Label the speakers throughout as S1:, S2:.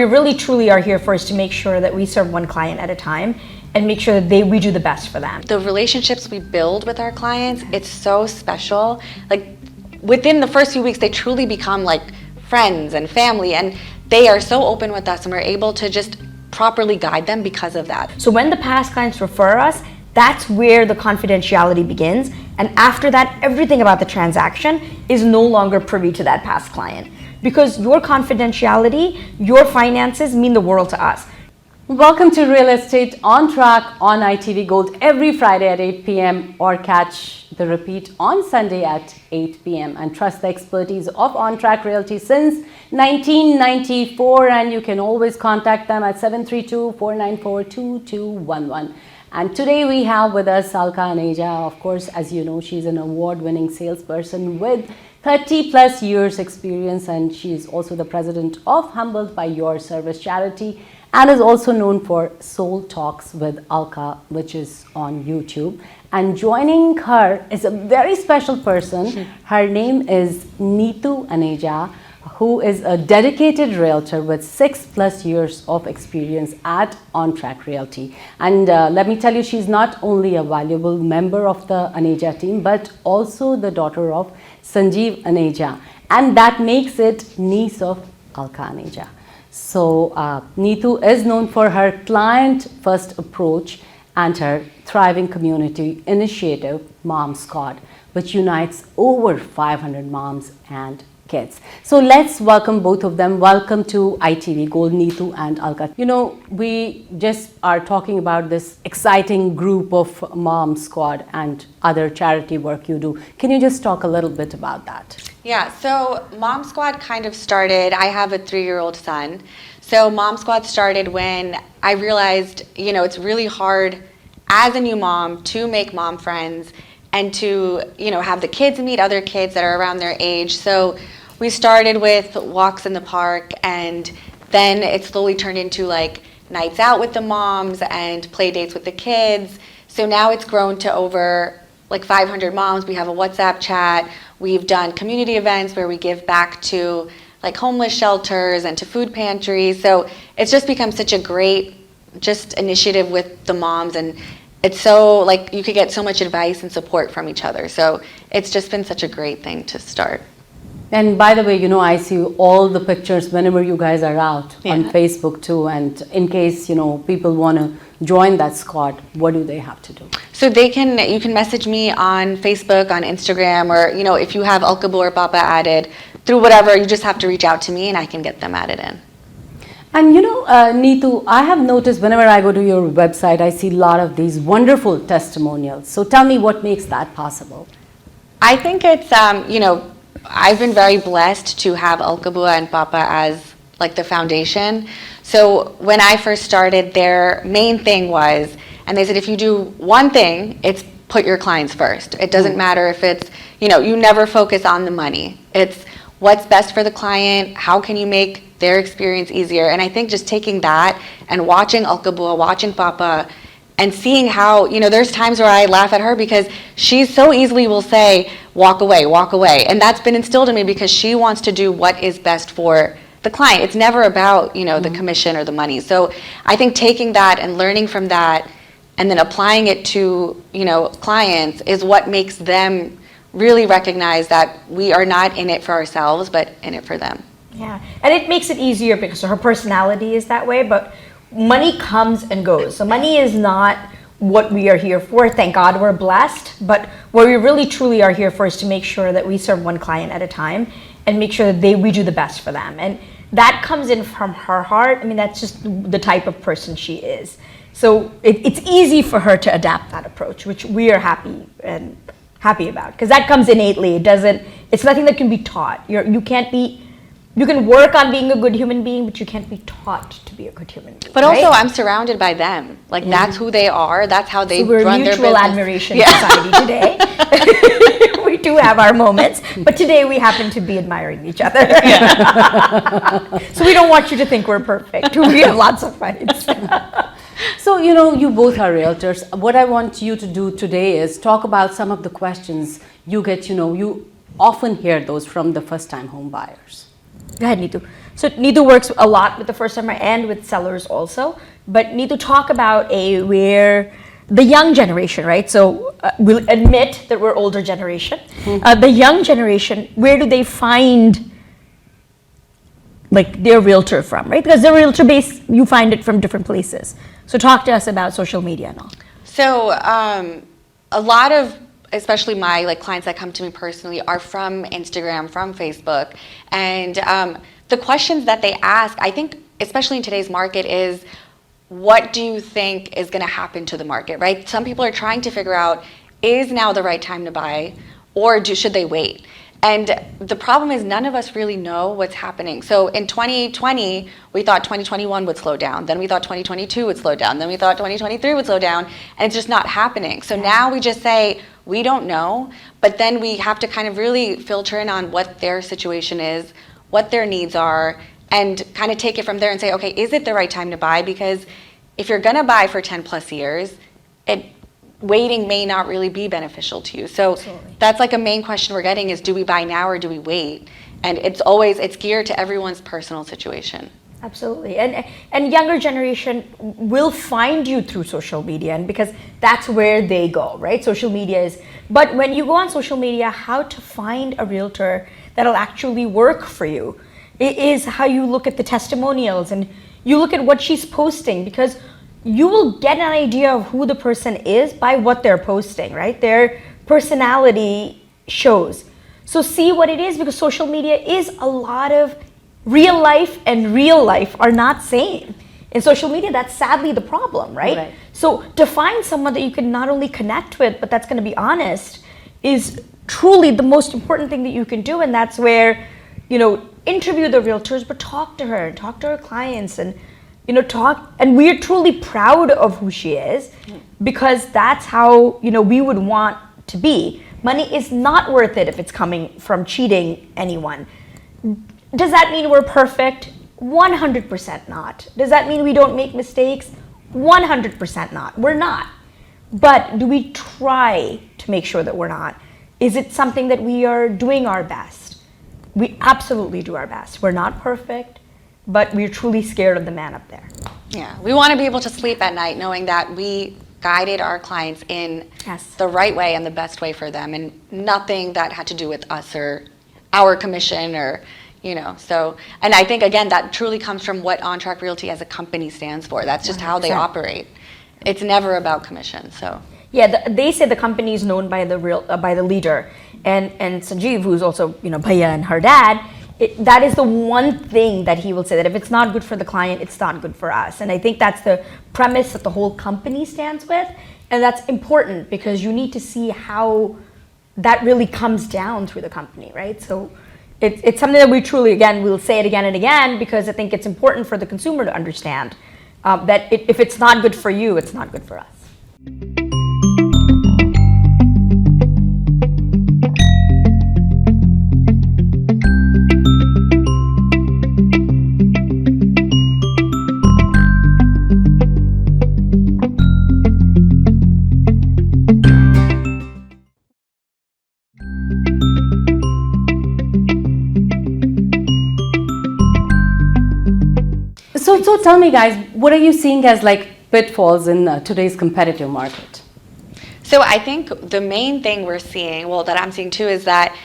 S1: we really truly are here for is to make sure that we serve one client at a time and make sure that we do the best for them.
S2: The relationships we build with our clients, it's so special. Like within the first few weeks, they truly become like friends and family, and they are so open with us, and we're able to just properly guide them because of that.
S1: So when the past clients refer us, that's where the confidentiality begins. And after that, everything about the transaction is no longer privy to that past client. Because your confidentiality, your finances mean the world to us.
S3: Welcome to Real Estate On Track on ITV Gold every Friday at 8 p.m. or catch the repeat on Sunday at 8 p.m. and trust the expertise of On Track Realty since 1994, and you can always contact them at 732-494-2211. And today we have with us Alka Aneja. Of course, as you know, she's an award-winning salesperson with 30 plus years experience, and she is also the president of Humbled by Your Service charity and is also known for Soul Talks with Alka, which is on YouTube. And joining her is a very special person. Her name is Neetu Aneja, who is a dedicated realtor with 6+ years of experience at On Track Realty. And let me tell you, she's not only a valuable member of the Aneja team, but also the daughter of Sanjeev Aneja. And that makes it niece of Alka Aneja. So Neetu is known for her client-first approach and her thriving community initiative, Mom Squad, which unites over 500 moms and kids. So let's welcome both of them. Welcome to ITV Gold, Neetu and Alka. You know, we just are talking about this exciting group of Mom Squad and other charity work you do. Can you just talk a little bit about that?
S2: Yeah, so Mom Squad kind of started, I have a 3-year-old son. So Mom Squad started when I realized, you know, it's really hard as a new mom to make mom friends and to, you know, have the kids meet other kids that are around their age. So we started with walks in the park, and then it slowly turned into like nights out with the moms and play dates with the kids. So now it's grown to over like 500 moms. We have a WhatsApp chat. We've done community events where we give back to like homeless shelters and to food pantries. So it's just become such a great just initiative with the moms, and it's so like you could get so much advice and support from each other. So it's just been such a great thing to start.
S3: And by the way, you know, I see all the pictures whenever you guys are out on Facebook too. And in case, you know, people want to join that squad, what do they have to do?
S2: So you can message me on Facebook, on Instagram, or, you know, if you have Alkabu or Papa added, through whatever, you just have to reach out to me and I can get them added in.
S3: And you know, Neetu, I have noticed whenever I go to your website, I see a lot of these wonderful testimonials. So tell me what makes that possible.
S2: I think it's, you know, I've been very blessed to have Alkabua and Papa as like the foundation. So when I first started, their main thing was, and they said, if you do one thing, it's put your clients first. It doesn't matter if it's, you know, you never focus on the money. It's what's best for the client, how can you make their experience easier. And I think just taking that and watching Alkabua, watching Papa, and seeing how, you know, there's times where I laugh at her because she so easily will say, walk away, walk away. And that's been instilled in me because she wants to do what is best for the client. It's never about, you know, the commission or the money. So I think taking that and learning from that and then applying it to, you know, clients is what makes them really recognize that we are not in it for ourselves, but in it for them.
S1: Yeah, and it makes it easier because her personality is that way, but money comes and goes. So money is not what we are here for. Thank God we're blessed, but what we really truly are here for is to make sure that we serve one client at a time and make sure that we do the best for them. And that comes in from her heart. I mean, that's just the type of person she is. So it's easy for her to adapt that approach, which we are happy about, because that comes innately. It's nothing that can be taught. You can work on being a good human being, but you can't be taught to be a good human being.
S2: But also, I'm surrounded by them. Like, that's who they are. That's how they run their business.
S1: We're a mutual admiration society today. We do have our moments, but today we happen to be admiring each other. So we don't want you to think we're perfect. We have lots of fights.
S3: So, you know, you both are realtors. What I want you to do today is talk about some of the questions you get, you know, you often hear those from the first-time home buyers.
S1: Go ahead, Neetu. So Neetu works a lot with the first timer and with sellers also. But Neetu, talk about where the young generation, right? So we'll admit that we're older generation. The young generation, where do they find like their realtor from, right? Because the realtor base, you find it from different places. So talk to us about social media and all.
S2: So a lot of, especially my like clients that come to me personally, are from Instagram, from Facebook, and the questions that they ask, I think, especially in today's market, is what do you think is going to happen to the market, right? Some people are trying to figure out, is now the right time to buy, or should they wait? And the problem is none of us really know what's happening. So in 2020, we thought 2021 would slow down. Then we thought 2022 would slow down. Then we thought 2023 would slow down. And it's just not happening. So now we just say, we don't know. But then we have to kind of really filter in on what their situation is, what their needs are, and kind of take it from there and say, okay, is it the right time to buy? Because if you're going to buy for 10 plus years, waiting may not really be beneficial to you. So
S1: Absolutely.
S2: that's like a main question we're getting is, do we buy now or do we wait? And it's geared to everyone's personal situation.
S1: Absolutely. And younger generation will find you through social media, and because that's where they go, right? Social media is, but when you go on social media, how to find a realtor that'll actually work for you, it is how you look at the testimonials and you look at what she's posting, because you will get an idea of who the person is by what they're posting, right? Their personality shows. So see what it is, because social media is a lot of real life, and real life are not same. In social media, that's sadly the problem, right?
S3: Right.
S1: So to find someone that you can not only connect with, but that's going to be honest, is truly the most important thing that you can do. And that's where, interview the realtors, but talk to her, talk to her clients, and talk. And we're truly proud of who she is, because that's how we would want to be. Money is not worth it if it's coming from cheating anyone. Does that mean we're perfect? 100% not. Does that mean we don't make mistakes? 100% not. We're not. But do we try to make sure that we're not? Is it something that we are doing our best? We absolutely do our best. We're not perfect, but we're truly scared of the man up there.
S2: Yeah, we want to be able to sleep at night knowing that we guided our clients in
S1: Yes.
S2: the right way and the best way for them, and nothing that had to do with us or our commission or, so, and I think, again, that truly comes from what On Track Realty as a company stands for. That's just how they
S1: 100%.
S2: operate. It's never about commission, so.
S1: Yeah, they say the company is known by the leader, and Sanjeev, who's also Bhaiya and her dad, that is the one thing that he will say, that if it's not good for the client, it's not good for us. And I think that's the premise that the whole company stands with, and that's important because you need to see how that really comes down through the company, right? So it's something that we truly, again, we'll say it again and again, because I think it's important for the consumer to understand that if it's not good for you, it's not good for us.
S3: So tell me, guys, what are you seeing as like pitfalls in today's competitive market?
S2: So I think the main thing we're seeing, that I'm seeing too, is that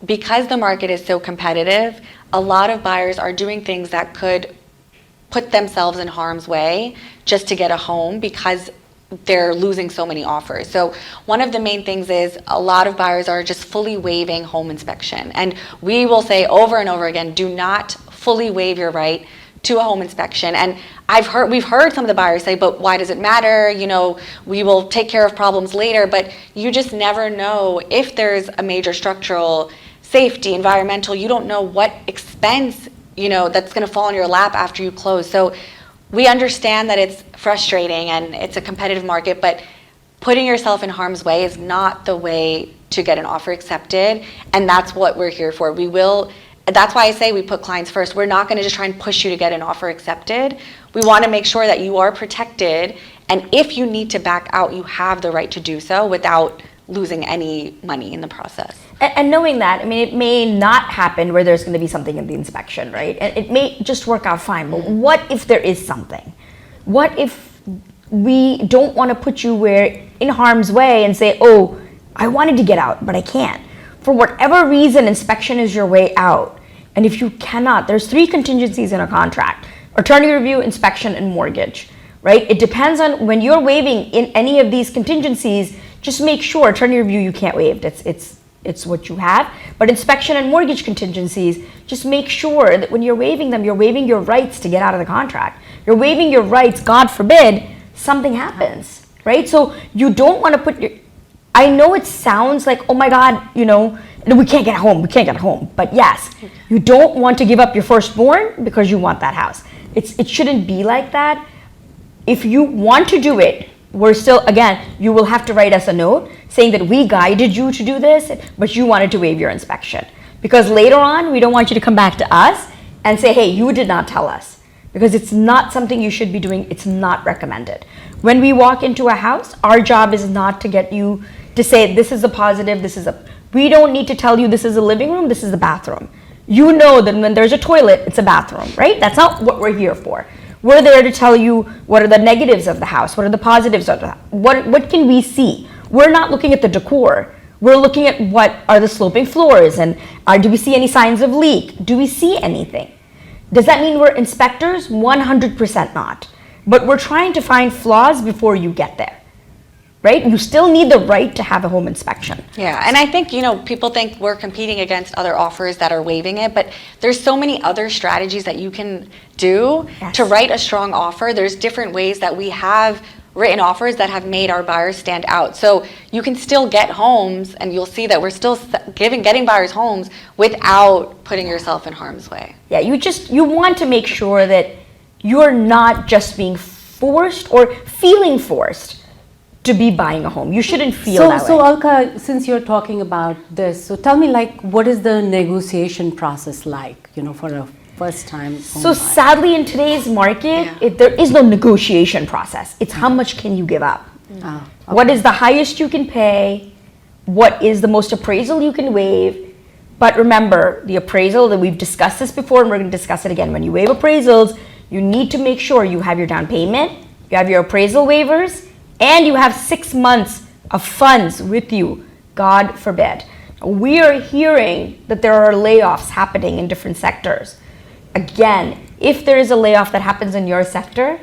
S2: because the market is so competitive, a lot of buyers are doing things that could put themselves in harm's way just to get a home, because they're losing so many offers. So one of the main things is a lot of buyers are just fully waiving home inspection. And we will say over and over again, do not fully waive your right to a home inspection. And we've heard some of the buyers say, but why does it matter? We will take care of problems later. But you just never know if there's a major structural, safety, environmental, you don't know what expense, that's going to fall in your lap after you close. So we understand that it's frustrating and it's a competitive market, but putting yourself in harm's way is not the way to get an offer accepted. And that's what we're here for. That's why I say we put clients first. We're not going to just try and push you to get an offer accepted. We want to make sure that you are protected, and if you need to back out, you have the right to do so without losing any money in the process.
S1: And knowing that, I mean, it may not happen where there's going to be something in the inspection, right? And it may just work out fine. But what if there is something? What if we don't want to put you in harm's way and say, oh, I wanted to get out, but I can't. For whatever reason, inspection is your way out. And if you cannot, there's 3 contingencies in a contract: attorney review, inspection, and mortgage, right? It depends on when you're waiving in any of these contingencies. Just make sure attorney review you can't waive. It's what you have. But inspection and mortgage contingencies, just make sure that when you're waiving them, you're waiving your rights to get out of the contract. You're waiving your rights, God forbid, something happens, right? So you don't want to put your, I know it sounds like, oh my God, we can't get home. But yes, you don't want to give up your firstborn because you want that house. It shouldn't be like that. If you want to do it, we're still, again, you will have to write us a note saying that we guided you to do this, but you wanted to waive your inspection. Because later on, we don't want you to come back to us and say, hey, you did not tell us. Because it's not something you should be doing. It's not recommended. When we walk into a house, our job is not to get you to say, this is a positive, we don't need to tell you this is a living room, this is a bathroom. You know that when there's a toilet, it's a bathroom, right? That's not what we're here for. We're there to tell you what are the negatives of the house, what are the positives of the house, what can we see? We're not looking at the decor. We're looking at what are the sloping floors and do we see any signs of leak? Do we see anything? Does that mean we're inspectors? 100% not. But we're trying to find flaws before you get there, right? You still need the right to have a home inspection.
S2: Yeah, and I think, people think we're competing against other offers that are waiving it, but there's so many other strategies that you can do to write a strong offer. There's different ways that we have written offers that have made our buyers stand out. So you can still get homes, and you'll see that we're still getting buyers homes without putting yourself in harm's way.
S1: Yeah, you want to make sure that you're not just being forced or feeling forced to be buying a home. You shouldn't feel that way.
S3: So Alka, since you're talking about this, so tell me, what is the negotiation process like, for a first-time home
S1: So
S3: buyer?
S1: sadly, in today's market, there is no negotiation process. It's how much can you give up?
S3: Okay.
S1: What is the highest you can pay? What is the most appraisal you can waive? But remember, the appraisal, that we've discussed this before, and we're going to discuss it again. When you waive appraisals, you need to make sure you have your down payment, you have your appraisal waivers, and you have 6 months of funds with you, God forbid. We are hearing that there are layoffs happening in different sectors. Again, if there is a layoff that happens in your sector,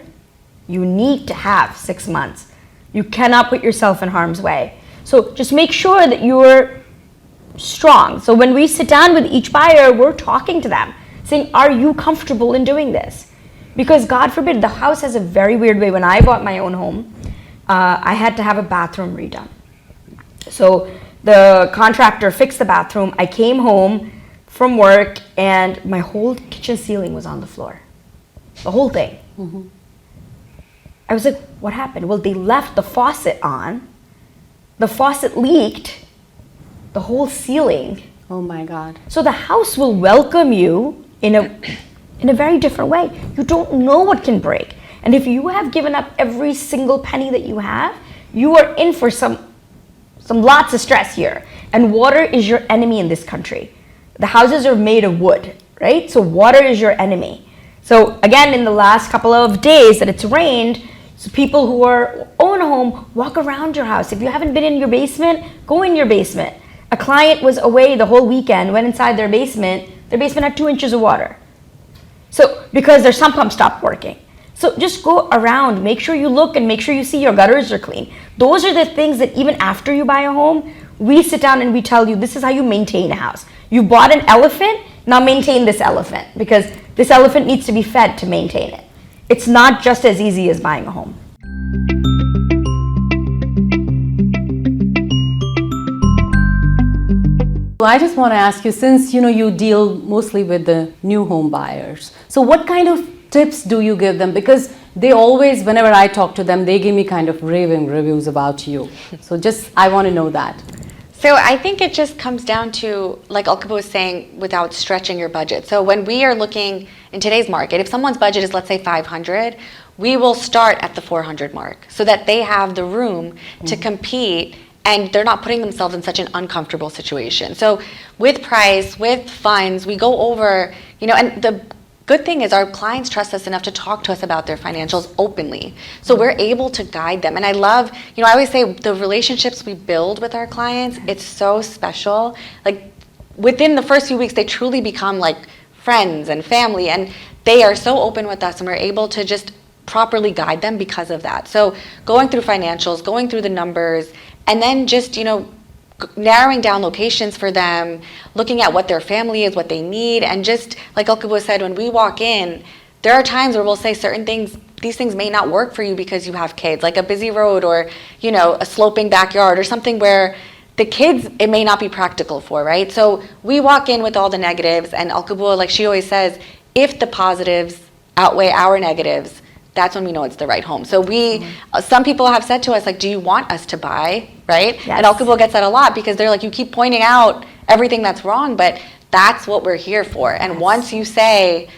S1: you need to have 6 months. You cannot put yourself in harm's way. So just make sure that you're strong. So when we sit down with each buyer, we're talking to them, saying, are you comfortable in doing this? Because God forbid, the house has a very weird way. When I bought my own home, I had to have a bathroom redone. So the contractor fixed the bathroom. I came home from work and my whole kitchen ceiling was on the floor. The whole thing. Mm-hmm. I was like, what happened? Well, they left the faucet on. The faucet leaked. The whole ceiling.
S3: Oh my God.
S1: So the house will welcome you in a very different way. You don't know what can break. And if you have given up every single penny that you have, you are in for some lots of stress here. And water is your enemy in this country. The houses are made of wood, right? So water is your enemy. So again, in the last couple of days that it's rained, so people who own a home, walk around your house. If you haven't been in your basement, go in your basement. A client was away the whole weekend, went inside their basement had 2 inches of water. So because their sump pump stopped working. So just go around, make sure you look and make sure you see your gutters are clean. Those are the things that even after you buy a home, we sit down and we tell you, this is how you maintain a house. You bought an elephant, now maintain this elephant, because this elephant needs to be fed to maintain it. It's not just as easy as buying a home.
S3: I just want to ask you, since you deal mostly with the new home buyers, so what kind of tips do you give them? Because they always, whenever I talk to them, they give me kind of raving reviews about you. So I want to know that.
S2: So I think it just comes down to, like Alka was saying, without stretching your budget. So when we are looking in today's market, if someone's budget is, let's say, 500, we will start at the 400 mark so that they have the room to compete and they're not putting themselves in such an uncomfortable situation. So with price, with funds, we go over, and the good thing is our clients trust us enough to talk to us about their financials openly. So we're able to guide them. And I love, I always say the relationships we build with our clients, it's so special. Like within the first few weeks, they truly become like friends and family, and they are so open with us, and we're able to just properly guide them because of that. So going through financials, going through the numbers, and then just, narrowing down locations for them, looking at what their family is, what they need, and just like Alkabua said, when we walk in, there are times where we'll say certain things, these things may not work for you because you have kids, like a busy road or, a sloping backyard or something where the kids, it may not be practical for, right? So we walk in with all the negatives, and Alkabua, like she always says, if the positives outweigh our negatives, that's when we know it's the right home. So some people have said to us, like, do you want us to buy, right?
S1: Yes.
S2: And Alkabua gets that a lot because they're like, you keep pointing out everything that's wrong, but that's what we're here for. And once you say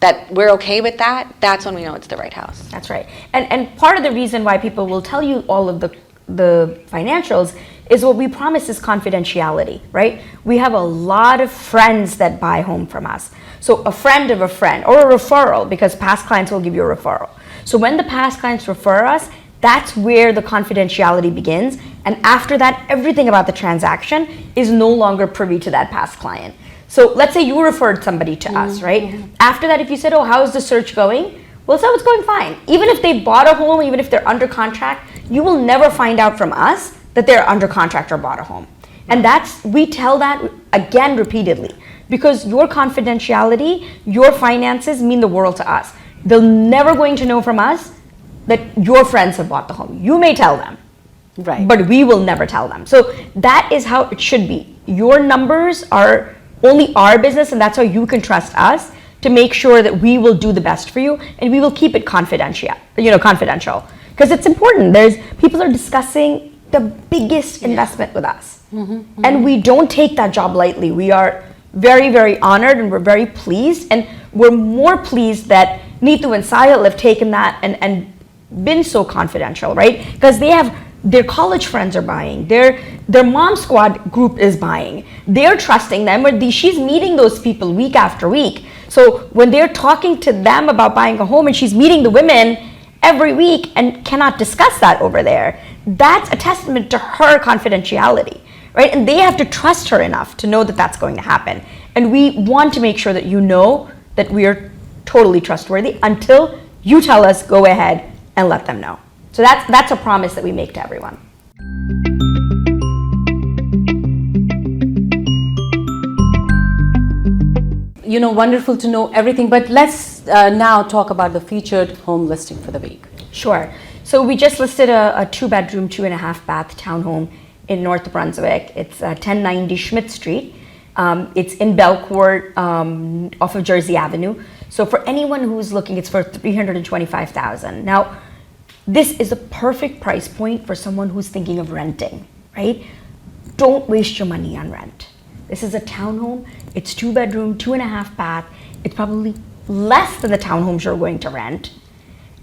S2: that we're okay with that, that's when we know it's the right house.
S1: That's right. And part of the reason why people will tell you all of the financials is what we promise is confidentiality, right? We have a lot of friends that buy home from us. So a friend of a friend, or a referral, because past clients will give you a referral. So when the past clients refer us, that's where the confidentiality begins. And after that, everything about the transaction is no longer privy to that past client. So let's say you referred somebody to us, right? After that, if you said, oh, how is the search going? Well, so it's going fine. Even if they bought a home, even if they're under contract, you will never find out from us that they're under contract or bought a home. And we tell that again repeatedly, because your confidentiality, your finances mean the world to us. They're never going to know from us that your friends have bought the home. You may tell them,
S3: Right.
S1: but we will never tell them. So that is how it should be. Your numbers are only our business, and that's how you can trust us to make sure that we will do the best for you, and we will keep it confidential, because it's important. People are discussing the biggest investment with us, and we don't take that job lightly. We are very, very honored, and we're very pleased, and we're more pleased that Neetu and Sahil have taken that and been so confidential, right? Because their college friends are buying, their mom squad group is buying, they're trusting them, she's meeting those people week after week. So when they're talking to them about buying a home, and she's meeting the women every week and cannot discuss that over there, that's a testament to her confidentiality, right? And they have to trust her enough to know that that's going to happen. And we want to make sure that you know that we are totally trustworthy until you tell us, go ahead and let them know. So that's a promise that we make to everyone.
S3: Wonderful to know everything, but let's now talk about the featured home listing for the week.
S1: Sure. So we just listed a 2-bedroom, 2.5-bath townhome in North Brunswick. It's 1090 Schmidt Street. It's in Belcourt, off of Jersey Avenue. So for anyone who's looking, it's for $325,000. Now, this is a perfect price point for someone who's thinking of renting, right? Don't waste your money on rent. This is a townhome. It's 2-bedroom, 2.5-bath. It's probably less than the townhomes you're going to rent.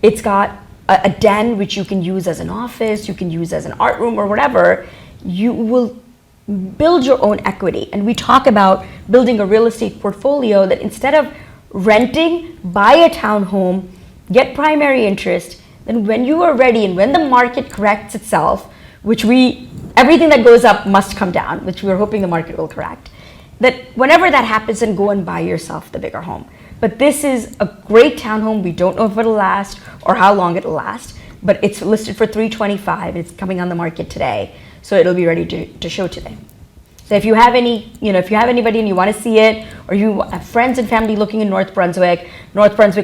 S1: It's got a den which you can use as an office, you can use as an art room or whatever. You will build your own equity. And we talk about building a real estate portfolio that instead of renting, buy a townhome, get primary interest, then when you are ready and when the market corrects itself, everything that goes up must come down, which we're hoping the market will correct, that whenever that happens, then go and buy yourself the bigger home. But this is a great townhome. We don't know if it'll last or how long it'll last, but it's listed for $325,000. It's coming on the market today, so it'll be ready to show today. So if you have anybody and you want to see it, or you have friends and family looking in North Brunswick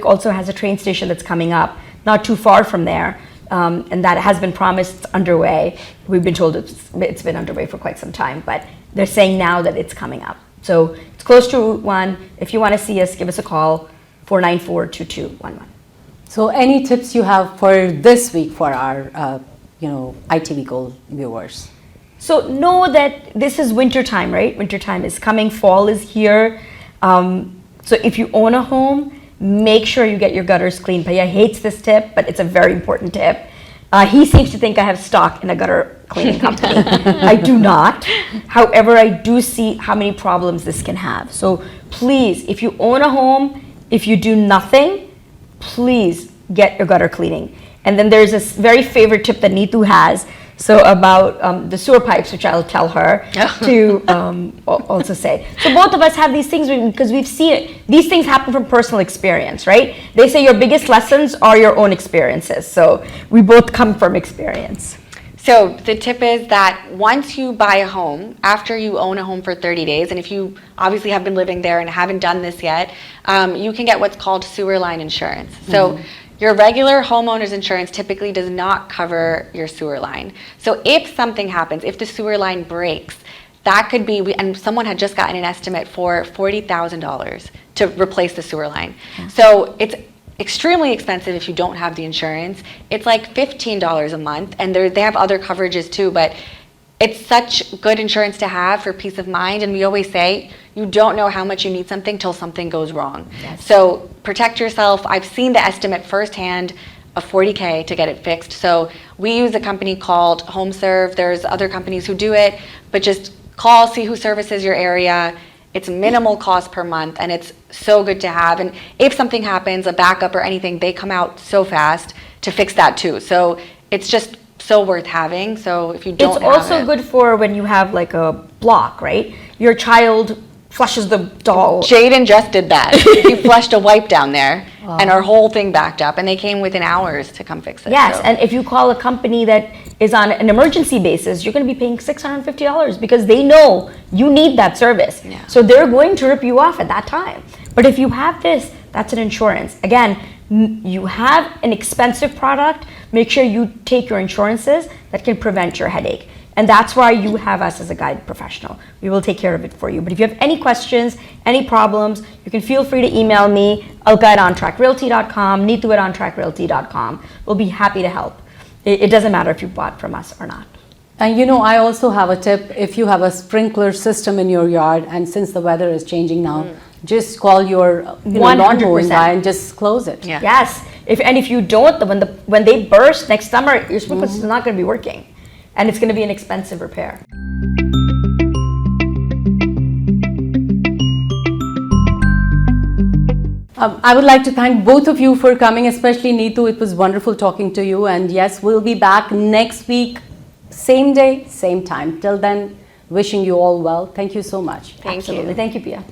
S1: also has a train station that's coming up not too far from there, and that has been promised, it's underway. We've been told it's been underway for quite some time, but they're saying now that it's coming up. So it's close to Route 1. If you want to see us, give us a call, 494-2211.
S3: So any tips you have for this week for our, ITV Gold viewers?
S1: So know that this is winter time, right? Winter time is coming, fall is here. So if you own a home, make sure you get your gutters clean. Paya hates this tip, but it's a very important tip. He seems to think I have stock in a gutter cleaning company. I do not. However, I do see how many problems this can have. So please, if you own a home, if you do nothing, please get your gutter cleaning. And then there's this very favorite tip that Neetu has. So about the sewer pipes, which I'll tell her to also say. So both of us have these things because we've seen it. These things happen from personal experience, right? They say your biggest lessons are your own experiences. So we both come from experience.
S2: So the tip is that once you buy a home, after you own a home for 30 days, and if you obviously have been living there and haven't done this yet, you can get what's called sewer line insurance. So your regular homeowner's insurance typically does not cover your sewer line. So if something happens, if the sewer line breaks, that could be, and someone had just gotten an estimate for $40,000 to replace the sewer line. So it's extremely expensive if you don't have the insurance. It's like $15 a month, and they have other coverages too, but it's such good insurance to have for peace of mind. And we always say, you don't know how much you need something till something goes wrong.
S1: Yes.
S2: So protect yourself. I've seen the estimate firsthand of $40K to get it fixed. So we use a company called HomeServe. There's other companies who do it, but just call, see who services your area. It's minimal cost per month, and it's so good to have. And if something happens, a backup or anything, they come out so fast to fix that too. So it's just so worth having. So if you don't
S1: It's
S2: have
S1: also
S2: it,
S1: good for when you have like a block, right? Your child flushes the doll.
S2: Jaden just did that. He flushed a wipe down there, and our whole thing backed up, and they came within hours to come fix it.
S1: Yes,
S2: so.
S1: and if you call a company that is on an emergency basis, you're going to be paying $650 because they know you need that service.
S2: Yeah.
S1: So they're going to rip you off at that time. But if you have this, that's an insurance. Again, you have an expensive product, make sure you take your insurances that can prevent your headache. And that's why you have us as a guide professional. We will take care of it for you. But if you have any questions, any problems, you can feel free to email me, alka@ontrackrealty.com, neetu@ontrackrealty.com. We'll be happy to help. It doesn't matter if you bought from us or not.
S3: And you know, I also have a tip. If you have a sprinkler system in your yard, and since the weather is changing now, just call your lawn mowing
S1: 100%.
S3: guy and just close it.
S2: Yeah.
S1: Yes. If you don't, when they burst next summer, your sprinkler system is not going to be working. And it's going to be an expensive repair.
S3: I would like to thank both of you for coming, especially Neetu. It was wonderful talking to you. And yes, we'll be back next week, same day, same time. Till then, wishing you all well. Thank you so much.
S2: Thank
S1: Absolutely.
S2: you.
S1: Thank you, Pia.